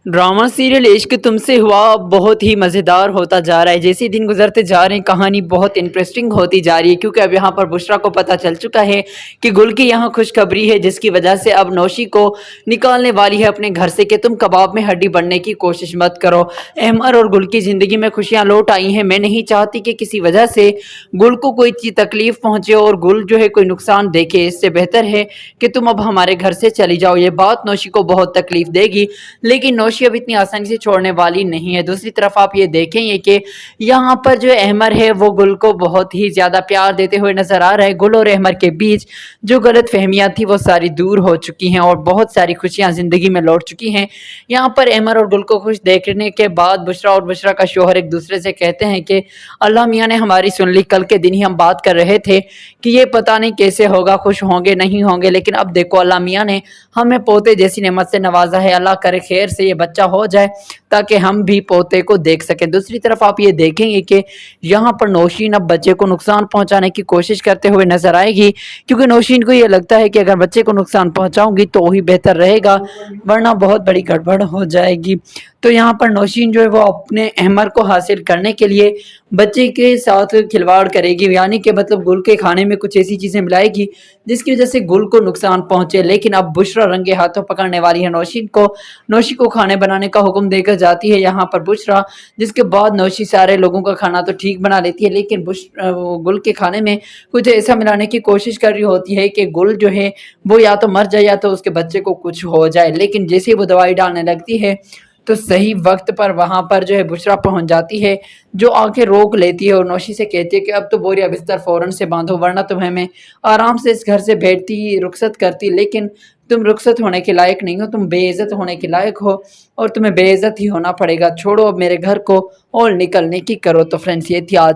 Drama serial इश्क तुमसे हुआ अब बहुत ही मज़ेदार होता जा रहा है। जैसे ही दिन गुजरते जा रहे हैं कहानी बहुत इंटरेस्टिंग होती जा रही है, क्योंकि अब यहाँ पर बुशरा को पता चल चुका है कि गुल की यहाँ खुशखबरी है, जिसकी वजह से अब नौशी को निकालने वाली है अपने घर से कि तुम कबाब में हड्डी बनने की कोशिश मत करो। अहमर और गुल की ज़िंदगी में खुशियाँ लौट आई हैं। मैं नहीं चाहती कि किसी वजह से गुल को कोई तकलीफ पहुँचे और गुल जो है कोई नुकसान देखे। इससे बेहतर है कि तुम अब हमारे घर से चली जाओ। ये बात नौशी को बहुत तकलीफ देगी, लेकिन नौशी अब इतनी आसानी से छोड़ने वाली नहीं है। दूसरी तरफ आप ये देखेंगे कि यहाँ पर जो अहमर है वो गुल को बहुत ही ज़्यादा प्यार देते हुए नजर आ रहा है। गुल और अहमर के बीच जो गलत फहमियाँ थी वो सारी दूर हो चुकी हैं और बहुत सारी खुशियाँ ज़िंदगी में लौट चुकी हैं। यहाँ पर अहमर और गुल को खुश देखने के बाद बुशरा और बुशरा का शोहर एक दूसरे से कहते हैं कि अल्लाह मियाँ ने हमारी सुन ली। कल के दिन ही हम बात कर रहे थे कि ये पता नहीं कैसे होगा, खुश होंगे नहीं होंगे, लेकिन अब देखो अल्लाह मियाँ ने हमें पोते जैसी नेमत से नवाजा है। अल्लाह करे खैर से ये बच्चा हो जाए ताकि हम भी पोते को देख सकें। दूसरी तरफ आप ये देखेंगे कि यहाँ पर नौशीन अब बच्चे को नुकसान पहुंचाने की कोशिश करते हुए नजर आएगी, क्योंकि नौशीन को ये लगता है कि अगर बच्चे को नुकसान पहुंचाऊंगी तो ही बेहतर रहेगा, वरना बहुत बड़ी गड़बड़ हो जाएगी। तो यहाँ पर नौशीन जो है वो अपने अहमर को हासिल करने के लिए बच्चे के साथ खिलवाड़ करेगी, यानी कि मतलब गुल के खाने में कुछ ऐसी चीज़ें मिलाएगी जिसकी वजह से गुल को नुकसान पहुंचे। लेकिन अब बुशरा रंगे हाथों पकड़ने वाली है नौशीन को। नौशी को खाने बनाने का हुक्म देकर जाती है यहाँ पर बुशरा, जिसके बाद नौशी सारे लोगों का खाना तो ठीक बना लेती है, लेकिन गुल के खाने में कुछ ऐसा मिलाने की कोशिश कर रही होती है कि गुल जो है वो या तो मर जाए या तो उसके बच्चे को कुछ हो जाए। लेकिन जैसे ही वो दवाई डालने लगती है तो सही वक्त पर वहां पर जो है बुशरा पहुंच जाती है, जो आके रोक लेती है और नौशी से कहती है कि अब तो बोरिया बिस्तर फौरन से बांधो, वरना तुम्हें मैं आराम से इस घर से बैठती रुखसत करती, लेकिन तुम रुखसत होने के लायक नहीं हो, तुम बेइज्जत होने के लायक हो और तुम्हें बेइज्जत ही होना पड़ेगा। छोड़ो अब मेरे घर को और निकलने की करो। तो फ्रेंड्स, ये थी आज